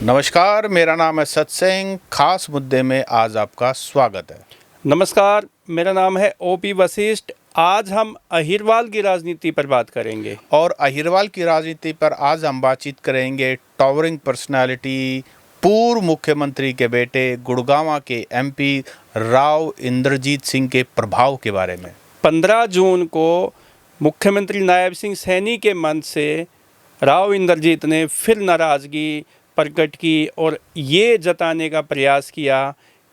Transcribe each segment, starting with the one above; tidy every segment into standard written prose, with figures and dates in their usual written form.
नमस्कार, मेरा नाम है सत्संग। खास मुद्दे में आज आपका स्वागत है। नमस्कार, मेरा नाम है ओपी वशिष्ठ। आज हम अहिरवाल की राजनीति पर बात करेंगे और अहिरवाल की राजनीति पर आज हम बातचीत करेंगे टॉवरिंग पर्सनालिटी, पूर्व मुख्यमंत्री के बेटे, गुड़गांव के एमपी राव इंद्रजीत सिंह के प्रभाव के बारे में। 15 जून को मुख्यमंत्री नायब सिंह सैनी के मन से राव इंद्रजीत ने फिर नाराज़गी प्रकट की और ये जताने का प्रयास किया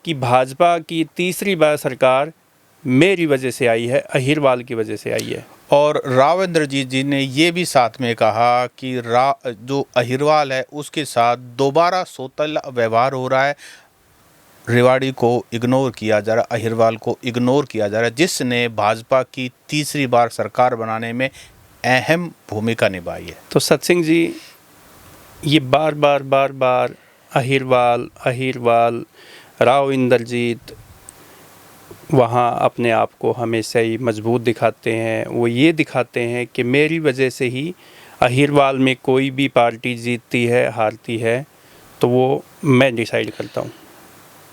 कि भाजपा की तीसरी बार सरकार मेरी वजह से आई है, अहिरवाल की वजह से आई है। और राव इंद्रजीत जी ने ये भी साथ में कहा कि जो अहिरवाल है उसके साथ दोबारा सौतेला व्यवहार हो रहा है, रेवाड़ी को इग्नोर किया जा रहा है, अहिरवाल को इग्नोर किया जा रहा है, जिसने भाजपा की तीसरी बार सरकार बनाने में अहम भूमिका निभाई है। तो सत्सिंह जी, ये बार बार अहिरवाल राव इंद्रजीत वहाँ अपने आप को हमेशा ही मजबूत दिखाते हैं। वो ये दिखाते हैं कि मेरी वजह से ही अहिरवाल में कोई भी पार्टी जीतती है, हारती है, तो वो मैं डिसाइड करता हूँ।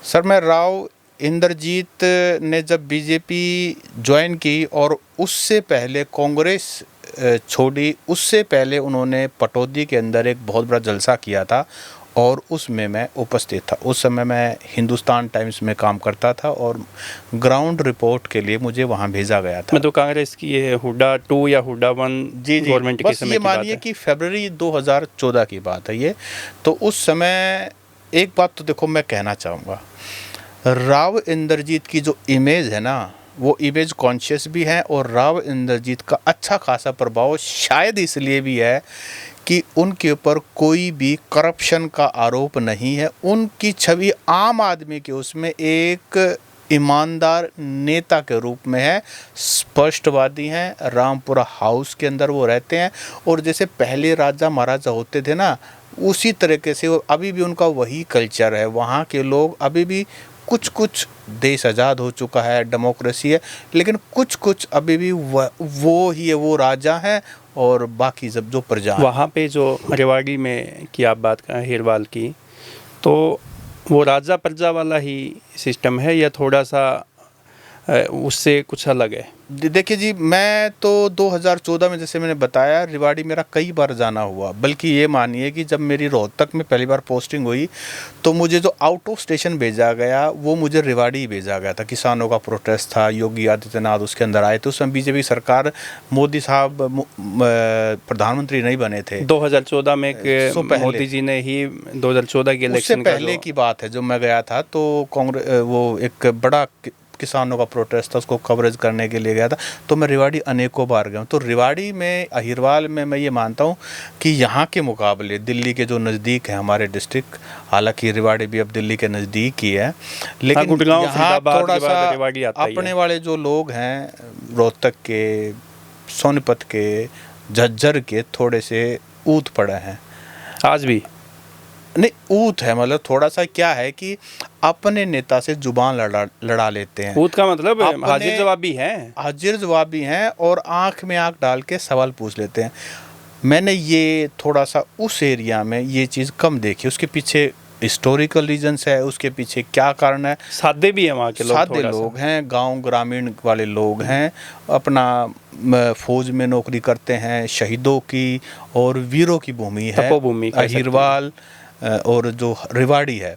सर, मैं राव इंद्रजीत ने जब बीजेपी ज्वाइन की और उससे पहले कांग्रेस छोड़ी, उससे पहले उन्होंने पटौदी के अंदर एक बहुत बड़ा जलसा किया था और उसमें मैं उपस्थित था। उस समय मैं हिंदुस्तान टाइम्स में काम करता था और ग्राउंड रिपोर्ट के लिए मुझे वहां भेजा गया था। मैं तो कांग्रेस की ये हुड्डा 2 या हुड्डा 1 गवर्नमेंट के समय की बात है। मानिए कि फरवरी 2014 की बात है ये। तो उस समय एक बात तो देखो मैं कहना चाहूँगा, राव इंद्रजीत की जो इमेज है ना, वो इमेज कॉन्शियस भी है और राव इंद्रजीत का अच्छा खासा प्रभाव शायद इसलिए भी है कि उनके ऊपर कोई भी करप्शन का आरोप नहीं है। उनकी छवि आम आदमी के उसमें एक ईमानदार नेता के रूप में है, स्पष्टवादी हैं। रामपुरा हाउस के अंदर वो रहते हैं और जैसे पहले राजा महाराजा होते थे ना, उसी तरीके से अभी भी उनका वही कल्चर है। वहाँ के लोग अभी भी कुछ देश आज़ाद हो चुका है, डेमोक्रेसी है, लेकिन कुछ अभी भी वो ही है, वो राजा हैं और बाकी सब जो प्रजा। वहाँ पे जो रेवाड़ी में की आप बात करें अहिरवाल की, तो वो राजा प्रजा वाला ही सिस्टम है या थोड़ा सा उससे कुछ अलग है? देखिए जी, मैं तो 2014 में, जैसे मैंने बताया, रेवाड़ी मेरा कई बार जाना हुआ। बल्कि ये मानिए कि जब मेरी रोहतक में पहली बार पोस्टिंग हुई तो मुझे जो आउट ऑफ स्टेशन भेजा गया वो मुझे रेवाड़ी भेजा गया था। किसानों का प्रोटेस्ट था, योगी आदित्यनाथ उसके अंदर आए थे। उस समय बीजेपी सरकार, मोदी साहब प्रधानमंत्री नहीं बने थे 2014 में। मोदी जी ने ही 2014 के इलेक्शन का पहले की बात है जो मैं गया था। तो कांग्रेस वो एक बड़ा किसानों का प्रोटेस्ट था, उसको कवरेज करने के लिए गया था। तो मैं रेवाड़ी अनेकों बार गया हूँ। तो रेवाड़ी में, अहिरवाल में मैं ये मानता हूँ कि यहाँ के मुकाबले दिल्ली के जो नज़दीक है हमारे डिस्ट्रिक्ट, हालांकि रेवाड़ी भी अब दिल्ली के नज़दीक ही है, लेकिन यहाँ थोड़ा सा अपने वाले जो लोग हैं, रोहतक के, सोनीपत के, झज्जर के, थोड़े से ऊत पड़े हैं। आज भी नहीं, ऊत है, मतलब थोड़ा सा क्या है कि अपने नेता से जुबान लड़ा लेते हैं। ऊत का मतलब हाजिर जवाबी हैं, हाजिर जवाबी हैं और आंख में आंख डाल के सवाल पूछ लेते हैं। मैंने ये थोड़ा सा उस एरिया में ये चीज़ कम देखी। उसके पीछे हिस्टोरिकल रीजंस है, उसके पीछे क्या कारण है। सादे भी हैं वहाँ के लोग, सादे लोग हैं, गांव ग्रामीण वाले लोग हैं, अपना फौज में नौकरी करते हैं। शहीदों की और वीरों की भूमि है अहिरवाल और जो रेवाड़ी है।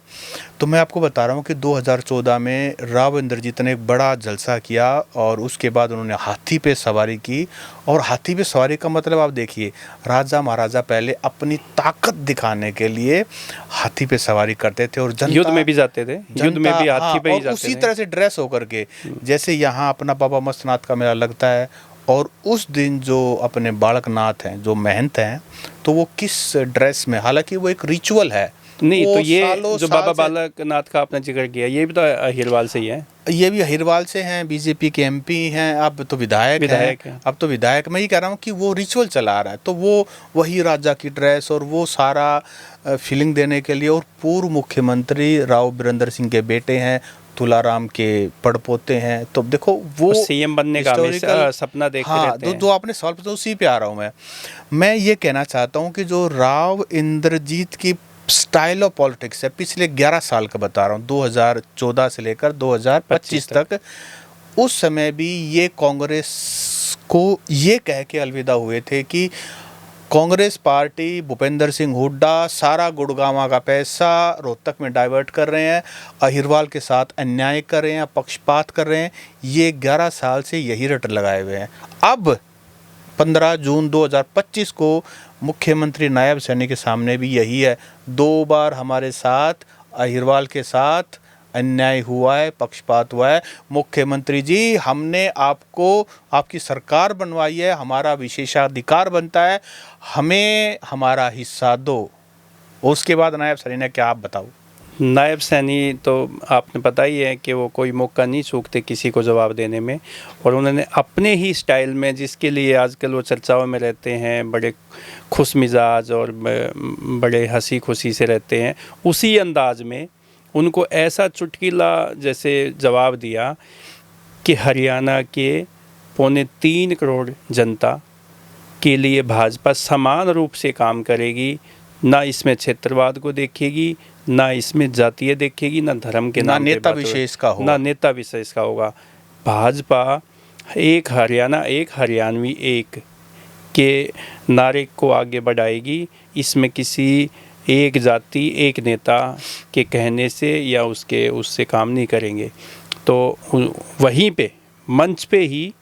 तो मैं आपको बता रहा हूँ कि 2014 में राव इंद्रजीत ने एक बड़ा जलसा किया और उसके बाद उन्होंने हाथी पे सवारी की। और हाथी पे सवारी का मतलब आप देखिए, राजा महाराजा पहले अपनी ताकत दिखाने के लिए हाथी पे सवारी करते थे और जनता युद्ध में भी जाते थे, युद्ध में भी हाथी पे ही जाते थे, उसी तरह से ड्रेस होकर के, जैसे यहाँ अपना बाबा मस्तनाथ का मेला लगता है। और उस दिन जो अपने बालकनाथ हैं, जो महंत हैं, तो वो किस ड्रेस में, हालांकि वो एक रिचुअल है नहीं, तो ये जो बाबा बालकनाथ का आपने जिक्र किया, ये भी तो अहिरवाल से ही है। ये भी अहिरवाल से हैं, बीजेपी के एमपी हैं, अब तो विधायक हैं। अब तो विधायक, मैं ये कह रहा हूँ कि वो रिचुअल चला रहा है, तो वो वही राजा की ड्रेस और वो सारा फीलिंग देने के लिए। और पूर्व मुख्यमंत्री राव बीरेंद्र सिंह के बेटे हैं, तुलाराम के पड़पोते हैं। तो देखो वो सीएम बनने का हमेशा सपना देखते रहते हैं। जो आपने सवाल पूछा उसी पे आ रहा हूँ मैं ये कहना चाहता हूँ कि जो राव इंद्रजीत की स्टाइल ऑफ पॉलिटिक्स है, पिछले 11 साल का बता रहा हूँ, 2014 से लेकर 2025 तक। उस समय भी ये कांग्रेस को ये कह के अलविदा हुए थे कि कांग्रेस पार्टी, भूपेंद्र सिंह हुड्डा सारा गुड़गांव का पैसा रोहतक में डाइवर्ट कर रहे हैं, अहिरवाल के साथ अन्याय कर रहे हैं, पक्षपात कर रहे हैं। ये 11 साल से यही रट लगाए हुए हैं। अब 15 जून 2025 को मुख्यमंत्री नायब सैनी के सामने भी यही है। 2 बार हमारे साथ अहिरवाल के साथ अन्याय हुआ है, पक्षपात हुआ है। मुख्यमंत्री जी, हमने आपको आपकी सरकार बनवाई है, हमारा विशेषाधिकार बनता है, हमें हमारा हिस्सा दो। उसके बाद नायब सैनी ने क्या, आप बताओ। नायब सैनी तो आपने पता ही है कि वो कोई मौका नहीं चूकते किसी को जवाब देने में, और उन्होंने अपने ही स्टाइल में, जिसके लिए आजकल वो चर्चाओं में रहते हैं, बड़े खुश मिजाज और बड़े हंसी खुशी से रहते हैं, उसी अंदाज में उनको ऐसा चुटकीला जैसे जवाब दिया कि हरियाणा के 3.25 करोड़ जनता के लिए भाजपा समान रूप से काम करेगी, ना इसमें क्षेत्रवाद को देखेगी, ना इसमें जातीय देखेगी, ना धर्म के नाम पे नेता विशेष का होगा, ना नेता विशेष का होगा। भाजपा एक हरियाणा एक हरियाणवी एक के नारे को आगे बढ़ाएगी। इसमें किसी एक जाति एक नेता के कहने से या उससे काम नहीं करेंगे। तो वहीं पे मंच पे ही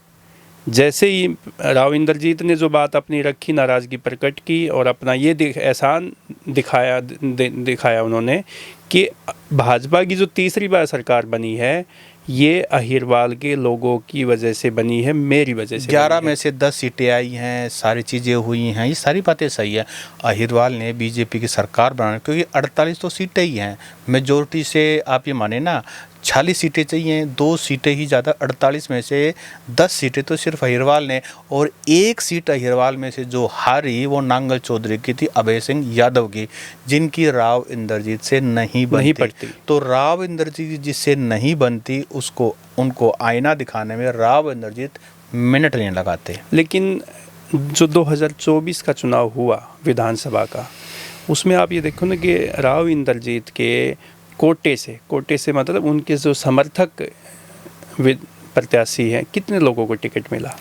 जैसे ही राव इंद्रजीत ने जो बात अपनी रखी, नाराज़गी प्रकट की और अपना ये एहसान दिखाया उन्होंने कि भाजपा की जो तीसरी बार सरकार बनी है, ये अहिरवाल के लोगों की वजह से बनी है, मेरी वजह से। 11 में से 10 सीटें आई हैं, सारी चीज़ें हुई हैं, ये सारी बातें सही है। अहिरवाल ने बीजेपी की सरकार बनाने, क्योंकि 48 तो सीटें ही हैं, मेजोरिटी से आप ये माने ना 46 सीटें चाहिए, 2 सीटें ही ज़्यादा। 48 में से 10 सीटें तो सिर्फ अहिरवाल ने, और 1 सीट अहिरवाल में से जो हारी वो नांगल चौधरी की थी, अभय सिंह यादव की, जिनकी राव इंद्रजीत से नहीं पड़ती। तो राव इंद्रजीत जिससे नहीं बनती, उनको आईना दिखाने में राव इंद्रजीत मिनट नहीं लगाते। लेकिन जो 2024 का चुनाव हुआ विधानसभा का, उसमें आप ये देखो ना कि राव इंद्रजीत के कोटे से मतलब उनके जो समर्थक प्रत्याशी हैं, कितने लोगों को टिकट मिला?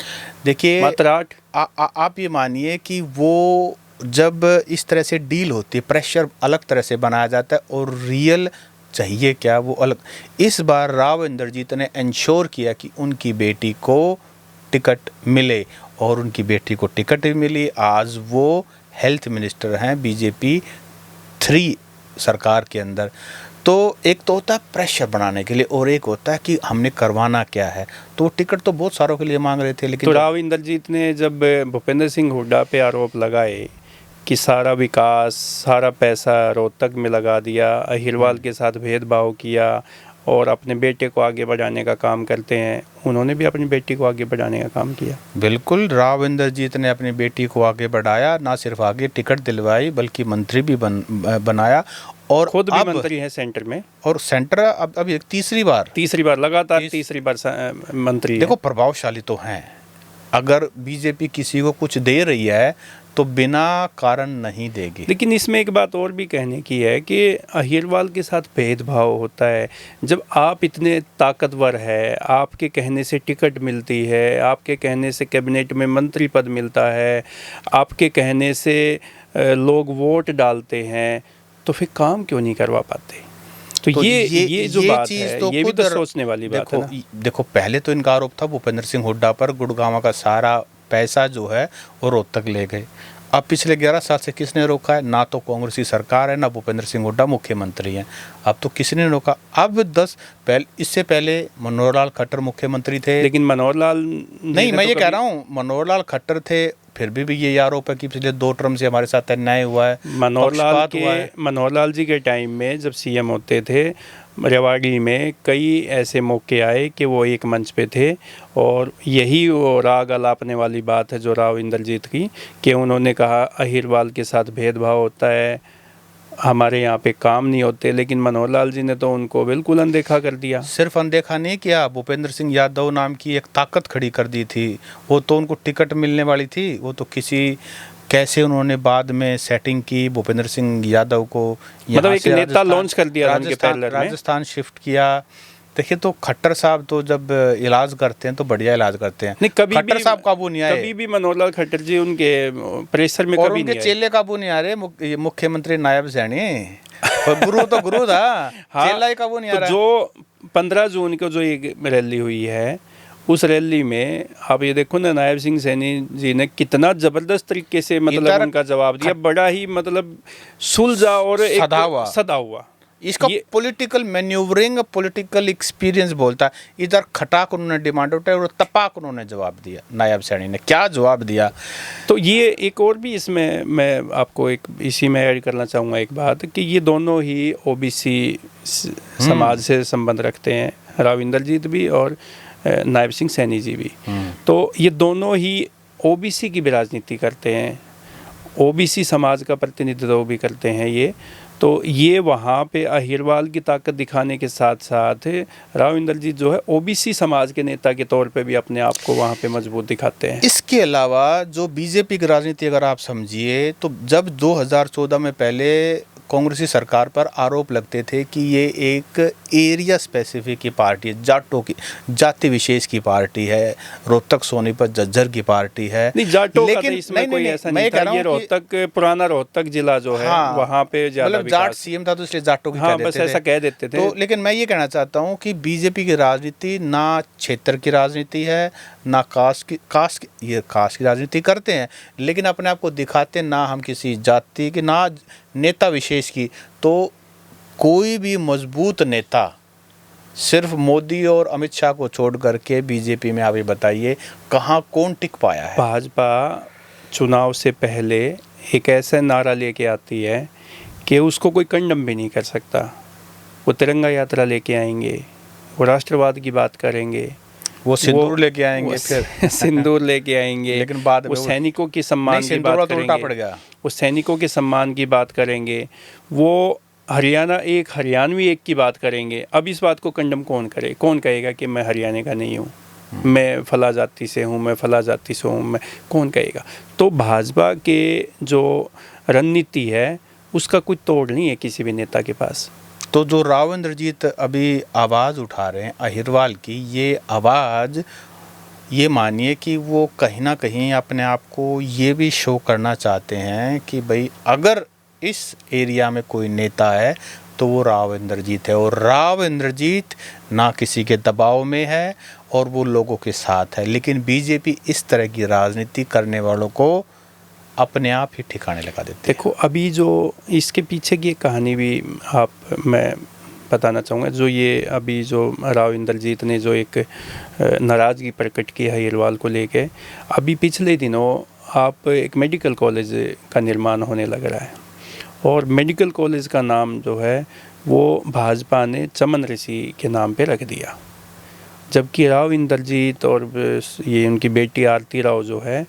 देखिए, मात्र 8। आप ये मानिए कि वो जब इस तरह से डील होती है, प्रेशर अलग तरह से बनाया जाता है और रियल चाहिए क्या वो अलग। इस बार राव इंद्रजीत ने इंश्योर किया कि उनकी बेटी को टिकट मिले, और उनकी बेटी को टिकट भी मिली। आज वो हेल्थ मिनिस्टर हैं बीजेपी 3 सरकार के अंदर। तो एक तो होता है प्रेशर बनाने के लिए, और एक होता है कि हमने करवाना क्या है। तो टिकट तो बहुत सारों के लिए मांग रहे थे, लेकिन तो राव इंद्रजीत ने जब भूपेंद्र सिंह हुड्डा पे आरोप लगाए कि सारा विकास, सारा पैसा रोहतक में लगा दिया, अहिरवाल के साथ भेदभाव किया और अपने बेटे को आगे बढ़ाने का काम करते हैं, उन्होंने भी अपनी बेटी को आगे बढ़ाने का काम किया। बिल्कुल, राव इंद्रजीत ने अपनी बेटी को आगे बढ़ाया, ना सिर्फ आगे टिकट दिलवाई बल्कि मंत्री भी बनाया, और खुद भी मंत्री है सेंटर में। और सेंटर अब एक तीसरी बार लगातार तीसरी बार मंत्री। देखो, प्रभावशाली तो हैं। अगर बीजेपी किसी को कुछ दे रही है तो बिना कारण नहीं देगी। लेकिन इसमें एक बात और भी कहने की है कि अहिरवाल के साथ भेदभाव होता है। जब आप इतने ताकतवर है, आपके कहने से टिकट मिलती है, आपके कहने से कैबिनेट में मंत्री पद मिलता है, आपके कहने से लोग वोट डालते हैं, तो फिर काम क्यों नहीं करवा पाते? तो ये जो बात है, तो ये भी तो सोचने वाली बात है ना। देखो, पहले तो इनका आरोप था भूपेंद्र सिंह हुड्डा पर, गुड़गांव का सारा पैसा जो है वो रोहतक ले गए। अब पिछले 11 साल से किसने रोका है? ना तो कांग्रेस की सरकार है, ना भूपेंद्र सिंह हुड्डा मुख्यमंत्री हैं। अब तो किसने रोका? अब इससे पहले मनोहर लाल खट्टर मुख्यमंत्री थे। लेकिन मनोहर लाल नहीं, मैं ये कह रहा हूँ, मनोहर लाल खट्टर थे, फिर भी ये आरोप है कि पिछले 2 टर्म से हमारे साथ अन्याय हुआ है। मनोहर लाल जी के टाइम में जब सीएम होते थे, रेवाड़ी में कई ऐसे मौके आए कि वो एक मंच पे थे, और यही वो राग अलापने वाली बात है जो राव इंद्रजीत की, कि उन्होंने कहा अहिरवाल के साथ भेदभाव होता है, हमारे यहाँ पे काम नहीं होते। लेकिन मनोहर लाल जी ने तो उनको बिल्कुल अनदेखा कर दिया। सिर्फ अनदेखा नहीं किया, भूपेंद्र सिंह यादव नाम की एक ताकत खड़ी कर दी थी। वो तो उनको टिकट मिलने वाली थी, वो तो किसी कैसे उन्होंने बाद में सेटिंग की भूपेंद्र सिंह यादव को, मतलब एक नेता लॉन्च कर दिया उनके पैरेलल में, राजस्थान शिफ्ट किया। देखिए, तो खट्टर साहब तो जब इलाज करते हैं तो बढ़िया इलाज करते हैं। नहीं, कभी खट्टर भी साहब काबू नहीं आए, कभी भी मनोहर लाल खट्टर जी उनके प्रेशर में और कभी उनके नहीं आए। चेले काबू नहीं आ रहे। मुख्यमंत्री नायब सैनी और गुरु तो गुरु था, हाँ, चेला ही काबू नहीं आ तो रहा। जो 15 जून को जो एक रैली हुई है, उस रैली में आप ये देखो ना, नायब सिंह सैनी जी ने कितना जबरदस्त तरीके से मतलब उनका जवाब दिया, बड़ा ही मतलब सुलझा और एक सदा हुआ। इसका पॉलिटिकल मैन्यूवरिंग, पॉलिटिकल एक्सपीरियंस बोलता है। इधर खटाक उन्होंने डिमांड उठाई और तपाक उन्होंने जवाब दिया। नायब सैनी ने क्या जवाब दिया। तो ये एक और भी इसमें मैं आपको एक इसी में ऐड करना चाहूँगा एक बात, कि ये दोनों ही ओबीसी समाज से संबंध रखते हैं, राव इंद्रजीत भी और नायब सिंह सैनी जी भी। तो ये दोनों ही ओबीसी की भी राजनीति करते हैं, ओबीसी समाज का प्रतिनिधित्व भी करते हैं ये। तो ये वहाँ पे अहिरवाल की ताकत दिखाने के साथ साथ राव इंद्रजीत जो है ओबीसी समाज के नेता के तौर पे भी अपने आप को वहाँ पे मजबूत दिखाते हैं। इसके अलावा जो बीजेपी की राजनीति अगर आप समझिए, तो जब 2014 में पहले कांग्रेसी सरकार पर आरोप लगते थे कि ये एक एरिया स्पेसिफिक की पार्टी है, जाटों की, जाति विशेष की पार्टी है, रोहतक सोनीपत झज्जर की पार्टी है। नहीं, जाटों का लेकिन इसमें कोई ऐसा नहीं था। ये रोहतक, पुराना रोहतक जिला जो है, हाँ, वहाँ पे ज्यादा मतलब जाट सीएम था तो इसलिए जाटों की हाँ, बस ऐसा कह देते थे। तो लेकिन मैं ये कहना चाहता हूँ कि बीजेपी की राजनीति ना क्षेत्र की राजनीति है, ना कास्ट की राजनीति करते हैं, लेकिन अपने आप को दिखाते ना हम किसी जाति की, ना नेता विशेष की। तो कोई भी मजबूत नेता सिर्फ मोदी और अमित शाह को छोड़ करके बीजेपी में आप ये बताइए कहाँ कौन टिक पाया है। भाजपा चुनाव से पहले एक ऐसा नारा लेके आती है कि उसको कोई कंडम भी नहीं कर सकता। वो तिरंगा यात्रा लेके आएंगे, वो राष्ट्रवाद की बात करेंगे, वो सिंदूर लेके आएंगे, फिर सिंदूर लेके आएंगे, लेकिन बाद में वो सैनिकों के सम्मान की बात करेंगे, उल्टा पड़ गया। वो सैनिकों के सम्मान की बात करेंगे, वो हरियाणवी एक की बात करेंगे। अब इस बात को कंडम कौन करे? कौन कहेगा कि मैं हरियाणा का नहीं हूँ, मैं फला जाति से हूँ, मैं फला जाति से हूँ, मैं कौन कहेगा? तो भाजपा के जो रणनीति है उसका कोई तोड़ नहीं है किसी भी नेता के पास। तो जो राव इंद्रजीत अभी आवाज़ उठा रहे हैं अहिरवाल की, ये आवाज़, ये मानिए कि वो कहीं ना कहीं अपने आप को ये भी शो करना चाहते हैं कि भाई अगर इस एरिया में कोई नेता है तो वो राव इंद्रजीत है, और राव इंद्रजीत ना किसी के दबाव में है और वो लोगों के साथ है। लेकिन बीजेपी इस तरह की राजनीति करने वालों को अपने आप ही ठिकाने लगा देते हैं। देखो, अभी जो इसके पीछे की कहानी भी मैं बताना चाहूँगा। जो ये अभी जो राव इंद्रजीत ने जो एक नाराज़गी प्रकट की है अहिरवाल को लेके, अभी पिछले दिनों आप एक मेडिकल कॉलेज का निर्माण होने लग रहा है, और मेडिकल कॉलेज का नाम जो है वो भाजपा ने चमन ऋषि के नाम पे रख दिया, जबकि राव इंद्रजीत और ये उनकी बेटी आरती राव जो है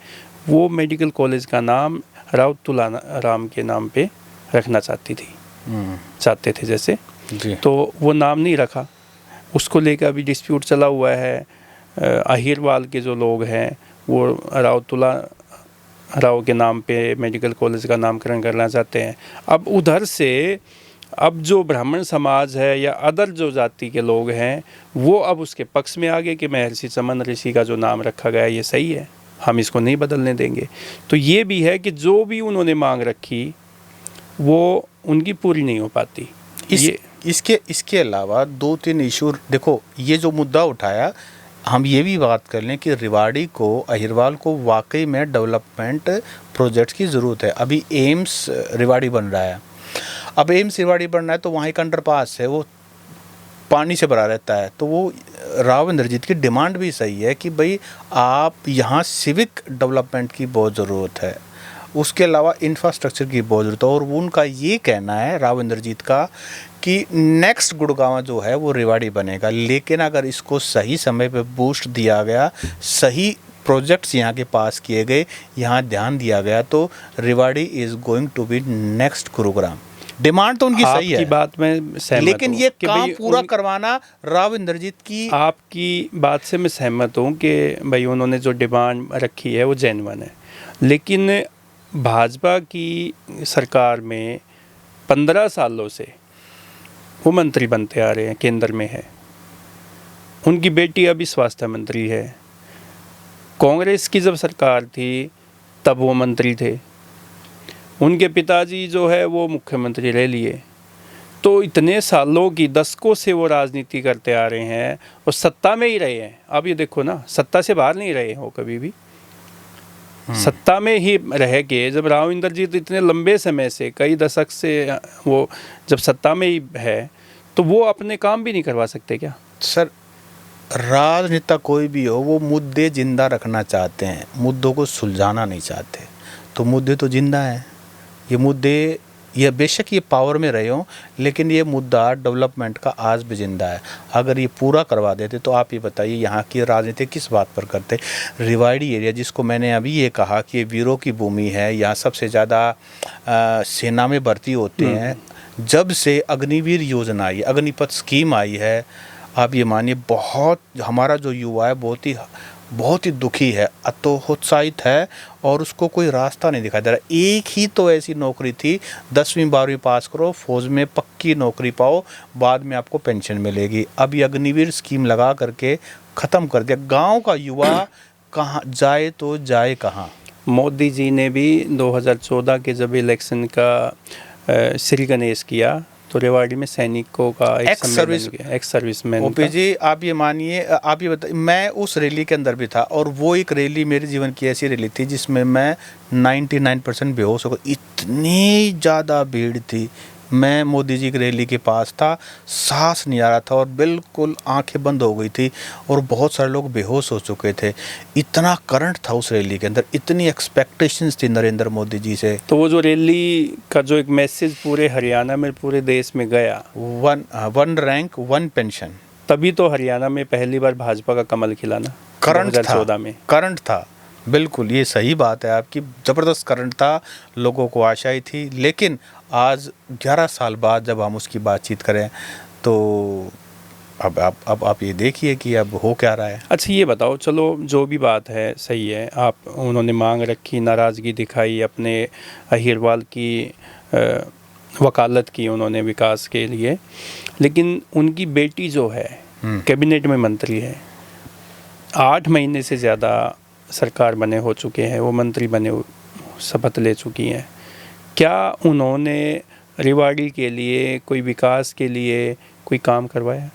वो मेडिकल कॉलेज का नाम राव तुलाराम के नाम पे रखना चाहते थे जैसे जी। तो वो नाम नहीं रखा। उसको लेकर अभी डिस्प्यूट चला हुआ है। अहिरवाल के जो लोग हैं वो राव तुलाराव के नाम पे मेडिकल कॉलेज का नामकरण करना चाहते हैं। अब उधर से अब जो ब्राह्मण समाज है या अदर जो जाति के लोग हैं वो अब उसके पक्ष में आ गए कि महर्षि चमन ऋषि का जो नाम रखा गया ये सही है, हम इसको नहीं बदलने देंगे। तो ये भी है कि जो भी उन्होंने मांग रखी वो उनकी पूरी नहीं हो पाती। इसके अलावा 2-3 इशू देखो, ये जो मुद्दा उठाया, हम ये भी बात कर लें कि रेवाड़ी को, अहिरवाल को वाकई में डेवलपमेंट प्रोजेक्ट्स की ज़रूरत है। अभी एम्स रेवाड़ी बन रहा है, अब एम्स रेवाड़ी बन रहा है तो वहाँ एक अंडरपास है, वो पानी से भरा रहता है। तो वो राव इंद्रजीत की डिमांड भी सही है कि भाई आप यहाँ सिविक डेवलपमेंट की बहुत ज़रूरत है, उसके अलावा इंफ्रास्ट्रक्चर की बहुत ज़रूरत है। और उनका ये कहना है राव इंद्रजीत का कि नेक्स्ट गुड़गांव जो है वो रेवाड़ी बनेगा, लेकिन अगर इसको सही समय पे बूस्ट दिया गया, सही प्रोजेक्ट्स यहाँ के पास किए गए, यहाँ ध्यान दिया गया, तो Rewari is going to be next Gurugram. Demand तो उनकी सही है, बात में सहमत, लेकिन ये काम पूरा करवाना राव इंद्रजीत की। आपकी बात से मैं सहमत हूँ कि भाई उन्होंने जो डिमांड रखी है वो जेन्युइन है, लेकिन भाजपा की सरकार में 15 सालों से वो मंत्री बनते आ रहे हैं, केंद्र में है, उनकी बेटी अभी स्वास्थ्य मंत्री है। कांग्रेस की जब सरकार थी तब वो मंत्री थे, उनके पिताजी जो है वो मुख्यमंत्री रह लिए। तो इतने सालों की, दशकों से वो राजनीति करते आ रहे हैं और सत्ता में ही रहे हैं। अब ये देखो ना, सत्ता से बाहर नहीं रहे हो कभी भी, सत्ता में ही रह के। जब राव इंद्रजीत इतने लंबे समय से, कई दशक से वो जब सत्ता में ही है, तो वो अपने काम भी नहीं करवा सकते क्या? सर, राजनेता कोई भी हो, वो मुद्दे जिंदा रखना चाहते हैं, मुद्दों को सुलझाना नहीं चाहते। तो मुद्दे तो जिंदा हैं, ये मुद्दे, ये बेशक ये पावर में रहे हों, लेकिन ये मुद्दा डेवलपमेंट का आज भी जिंदा है। अगर ये पूरा करवा देते तो आप ये बताइए यहाँ की राजनीति किस बात पर करते। रिवाड़ी एरिया, जिसको मैंने अभी ये कहा कि ये वीरों की भूमि है, यहाँ सबसे ज़्यादा सेना में भर्ती होते हैं। जब से अग्निवीर योजना आई, अग्निपथ स्कीम आई है, आप ये मानिए बहुत हमारा जो युवा है बहुत ही दुखी है, अतोत्साहित है, और उसको कोई रास्ता नहीं दिखाई दे रहा। एक ही तो ऐसी नौकरी थी, 10वीं 12वीं पास करो, फौज में पक्की नौकरी पाओ, बाद में आपको पेंशन मिलेगी। अब ये अग्निवीर स्कीम लगा करके ख़त्म कर दिया। गांव का युवा कहाँ जाए, तो जाए कहाँ? मोदी जी ने भी 2014 के जब इलेक्शन का श्री गणेश किया तो रेवाड़ी में सैनिकों का एक एक्स सर्विसमैन ओपी जी, आप ये मानिए, आप ये बताइए, मैं उस रैली के अंदर भी था, और वो एक रैली मेरे जीवन की ऐसी रैली थी जिसमें मैं 99% बेहोश हो गया। इतनी ज़्यादा भीड़ थी, मैं मोदी जी की रैली के पास था, सांस नहीं आ रहा था और बिल्कुल आंखें बंद हो गई थी, और बहुत सारे लोग बेहोश हो चुके थे। इतना करंट था उस रैली के अंदर, इतनी एक्सपेक्टेशंस थी नरेंद्र मोदी जी से। तो वो जो रैली का जो एक मैसेज पूरे हरियाणा में, पूरे देश में गया, वन रैंक वन पेंशन, तभी तो हरियाणा में पहली बार भाजपा का कमल खिला ना, करंट 2014 में। करंट था, बिल्कुल ये सही बात है आपकी, ज़बरदस्त करंट था, लोगों को आशाएं थी। लेकिन आज 11 साल बाद जब हम उसकी बातचीत करें तो अब आप ये देखिए कि अब हो क्या रहा है। अच्छा ये बताओ, चलो जो भी बात है सही है, आप उन्होंने मांग रखी, नाराज़गी दिखाई, अपने अहिरवाल की वकालत की उन्होंने विकास के लिए, लेकिन उनकी बेटी जो है कैबिनेट में मंत्री है, 8 महीने से ज़्यादा सरकार बने हो चुके हैं, वो मंत्री बने, शपथ ले चुकी हैं। क्या उन्होंने रेवाड़ी के लिए, कोई विकास के लिए कोई काम करवाया?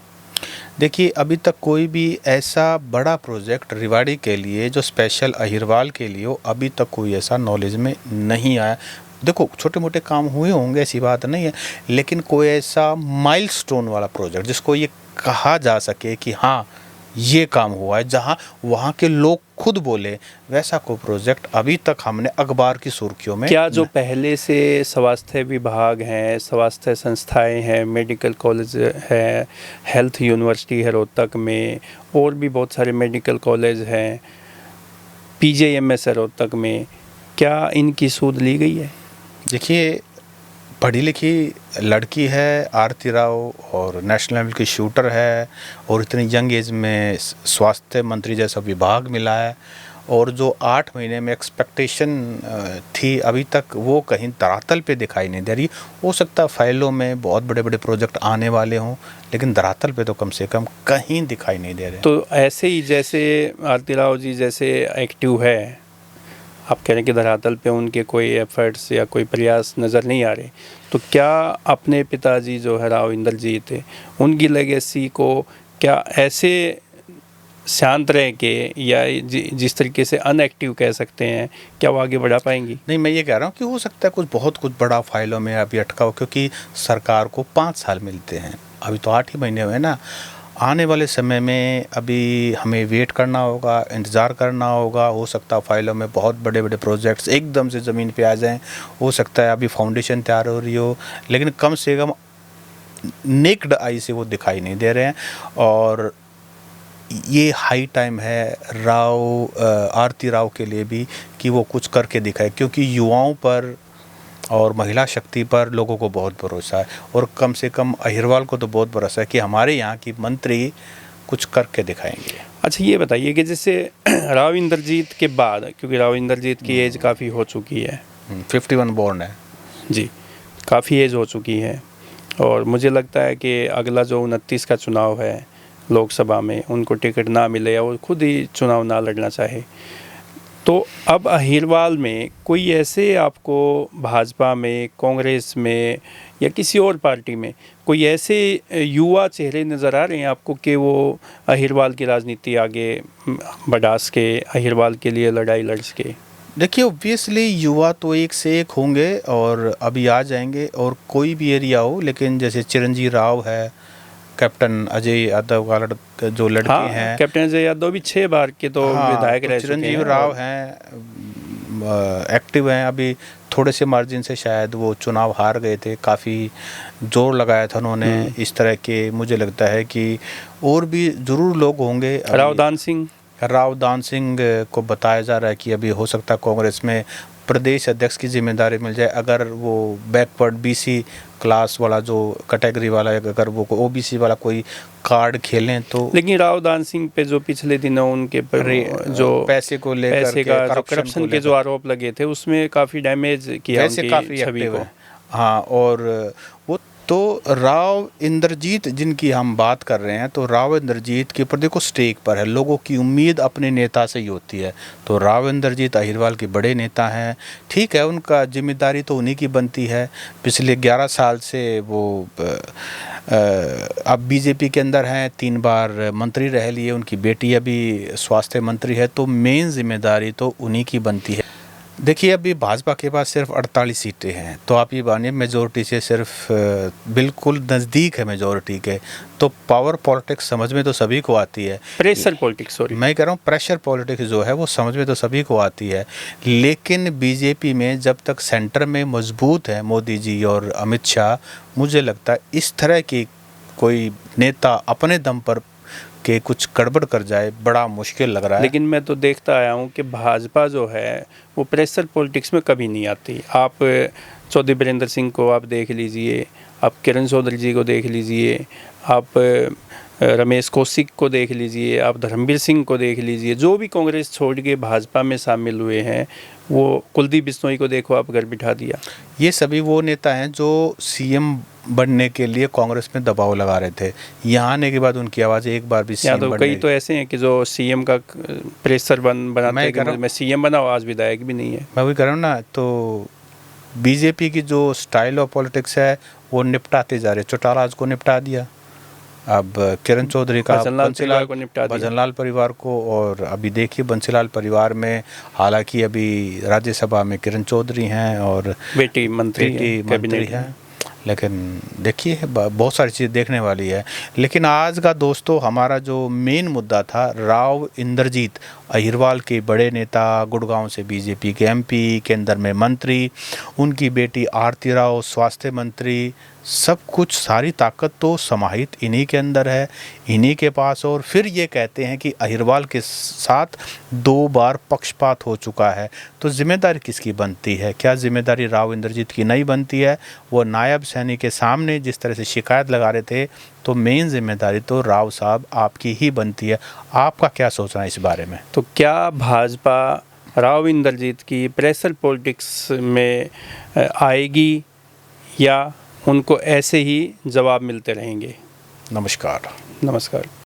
देखिए, अभी तक कोई भी ऐसा बड़ा प्रोजेक्ट रेवाड़ी के लिए जो स्पेशल अहिरवाल के लिए हो, अभी तक कोई ऐसा नॉलेज में नहीं आया। देखो, छोटे मोटे काम हुए होंगे, ऐसी बात नहीं है, लेकिन कोई ऐसा माइलस्टोन वाला प्रोजेक्ट जिसको ये कहा जा सके कि हाँ ये काम हुआ है, जहाँ वहाँ के लोग खुद बोले, वैसा कोई प्रोजेक्ट अभी तक हमने अखबार की सुर्खियों में। क्या जो पहले से स्वास्थ्य विभाग हैं, स्वास्थ्य संस्थाएं हैं, मेडिकल कॉलेज है, हेल्थ यूनिवर्सिटी है रोहतक में, और भी बहुत सारे मेडिकल कॉलेज हैं, PJMS है रोहतक में, क्या इनकी सूद ली गई है? देखिए, पढ़ी लिखी लड़की है आरती राव, और नेशनल लेवल की शूटर है, और इतनी यंग एज में स्वास्थ्य मंत्री जैसा विभाग मिला है, और जो 8 महीने में एक्सपेक्टेशन थी, अभी तक वो कहीं धरातल पे दिखाई नहीं दे रही। हो सकता है फाइलों में बहुत बड़े बड़े प्रोजेक्ट आने वाले हों, लेकिन धरातल पे तो कम से कम कहीं दिखाई नहीं दे रहे। तो ऐसे ही जैसे आरती राव जी जैसे एक्टिव है, आप कह रहे हैं कि धरातल पे उनके कोई एफर्ट्स या कोई प्रयास नज़र नहीं आ रहे, तो क्या अपने पिताजी जो है राव इंद्रजीत थे, उनकी लेगेसी को क्या ऐसे शांत रह के, या जिस तरीके से अनएक्टिव कह सकते हैं, क्या वो आगे बढ़ा पाएंगी? नहीं, मैं ये कह रहा हूँ कि हो सकता है बहुत कुछ बड़ा फाइलों में अभी अटका हो, क्योंकि सरकार को 5 साल मिलते हैं, अभी तो 8 ही महीने हुए ना। आने वाले समय में अभी हमें वेट करना होगा, इंतज़ार करना होगा। हो सकता है फाइलों में बहुत बड़े बड़े प्रोजेक्ट्स एकदम से ज़मीन पे आ जाएं, हो सकता है अभी फाउंडेशन तैयार हो रही हो, लेकिन कम से कम नेक्ड आई से वो दिखाई नहीं दे रहे हैं। और ये हाई टाइम है आरती राव के लिए भी कि वो कुछ करके दिखाए, क्योंकि युवाओं पर और महिला शक्ति पर लोगों को बहुत भरोसा है, और कम से कम अहिरवाल को तो बहुत भरोसा है कि हमारे यहाँ की मंत्री कुछ करके दिखाएंगे। अच्छा ये बताइए कि जैसे राव इंद्रजीत के बाद, क्योंकि राव इंद्रजीत की एज काफ़ी हो चुकी है, 51 बोर्न है। जी, काफ़ी एज हो चुकी है और मुझे लगता है कि अगला जो 29 का चुनाव है लोकसभा में, उनको टिकट ना मिले या वो खुद ही चुनाव ना लड़ना चाहे। तो अब अहिरवाल में कोई ऐसे आपको भाजपा में, कांग्रेस में या किसी और पार्टी में कोई ऐसे युवा चेहरे नज़र आ रहे हैं आपको कि वो अहिरवाल की राजनीति आगे बढ़ा सके, अहिरवाल के लिए लड़ाई लड़ सके? देखिए, ऑब्वियसली युवा तो एक से एक होंगे और अभी आ जाएंगे, और कोई भी एरिया हो, लेकिन जैसे चिरंजीव राव है, कैप्टन अजय यादव का जो लड़के हाँ, हैं, कैप्टन अजय यादव भी 6 बार के तो हाँ, विधायक तो रह चुके चिरंजीव हैं राव और हैं, एक्टिव हैं। अभी थोड़े से मार्जिन से शायद वो चुनाव हार गए थे, काफ़ी जोर लगाया था उन्होंने इस तरह के। मुझे लगता है कि और भी ज़रूर लोग होंगे। रावदान सिंह को बताया जा रहा है कि अभी हो सकता है कांग्रेस में प्रदेश अध्यक्ष की जिम्मेदारी मिल जाए, अगर वो बैकवर्ड बीसी क्लास वाला जो कैटेगरी वाला है, अगर वो ओबीसी वाला कोई कार्ड खेलें तो। लेकिन रावदान सिंह पे जो पिछले दिनों उनके पर जो पैसे को लेकर पैसे का जो करप्शन के जो आरोप लगे थे, उसमें काफ़ी डैमेज किया उनकी छवि को। हाँ, और वो तो राव इंद्रजीत जिनकी हम बात कर रहे हैं, तो राव इंद्रजीत के ऊपर देखो स्टेक पर है, लोगों की उम्मीद अपने नेता से ही होती है। तो राव इंद्रजीत अहिरवाल के बड़े नेता हैं, ठीक है, उनका जिम्मेदारी तो उन्हीं की बनती है। पिछले 11 साल से वो अब बीजेपी के अंदर हैं, 3 बार मंत्री रह लिए, उनकी बेटी अभी स्वास्थ्य मंत्री है, तो मेन जिम्मेदारी तो उन्हीं की बनती है। देखिए, अभी भाजपा के पास सिर्फ 48 सीटें हैं, तो आप ये मानिए मेजोरिटी से सिर्फ बिल्कुल नज़दीक है मेजोरिटी के। तो पावर पॉलिटिक्स समझ में तो सभी को आती है, प्रेशर पॉलिटिक्स, सॉरी मैं कह रहा हूँ प्रेशर पॉलिटिक्स जो है वो समझ में तो सभी को आती है। लेकिन बीजेपी में जब तक सेंटर में मजबूत है मोदी जी और अमित शाह, मुझे लगता है इस तरह की कोई नेता अपने दम पर के कुछ गड़बड़ कर जाए बड़ा मुश्किल लग रहा है। लेकिन मैं तो देखता आया हूँ कि भाजपा जो है वो प्रेशर पॉलिटिक्स में कभी नहीं आती। आप चौधरी बीरेंद्र सिंह को आप देख लीजिए, आप किरण चौधरी जी को देख लीजिए, आप रमेश कौशिक को देख लीजिए, आप धर्मवीर सिंह को देख लीजिए, जो भी कांग्रेस छोड़ के भाजपा में शामिल हुए हैं, वो कुलदीप बिश्नोई को देखो आप घर बिठा दिया। ये सभी वो नेता हैं जो सीएम बनने के लिए कांग्रेस में दबाव लगा रहे थे, यहाँ आने के बाद उनकी आवाज़ एक बार भी सीएम बनने। कई तो ऐसे हैं कि जो सीएम का प्रेशर बनाते हैं कि मैं सीएम बनाऊँ, आज विधायक भी नहीं है। मैं वही कर रहा हूँ ना, तो बीजेपी की जो स्टाइल ऑफ पॉलिटिक्स है वो निपटाते जा रहे। चौटाला को निपटा दिया, अब किरण चौधरी का भजनलाल परिवार को, और अभी देखिए बंसीलाल परिवार में हालांकि अभी राज्यसभा में किरण चौधरी हैं और बेटी मंत्री है, लेकिन देखिए बहुत सारी चीज़ देखने वाली है। लेकिन आज का दोस्तों हमारा जो मेन मुद्दा था, राव इंद्रजीत अहिरवाल के बड़े नेता, गुड़गांव से बीजेपी के एमपी, केंद्र में मंत्री, उनकी बेटी आरती राव स्वास्थ्य मंत्री, सब कुछ सारी ताकत तो समाहित इन्हीं के अंदर है, इन्हीं के पास। और फिर ये कहते हैं कि अहिरवाल के साथ 2 बार पक्षपात हो चुका है, तो जिम्मेदारी किसकी बनती है? क्या जिम्मेदारी राव इंद्रजीत की नहीं बनती है? वो नायब सैनी के सामने जिस तरह से शिकायत लगा रहे थे, तो मेन जिम्मेदारी तो राव साहब आपकी ही बनती है। आपका क्या सोचना है इस बारे में? तो क्या भाजपा राव इंद्रजीत की प्रेशर पॉलिटिक्स में आएगी या उनको ऐसे ही जवाब मिलते रहेंगे? नमस्कार।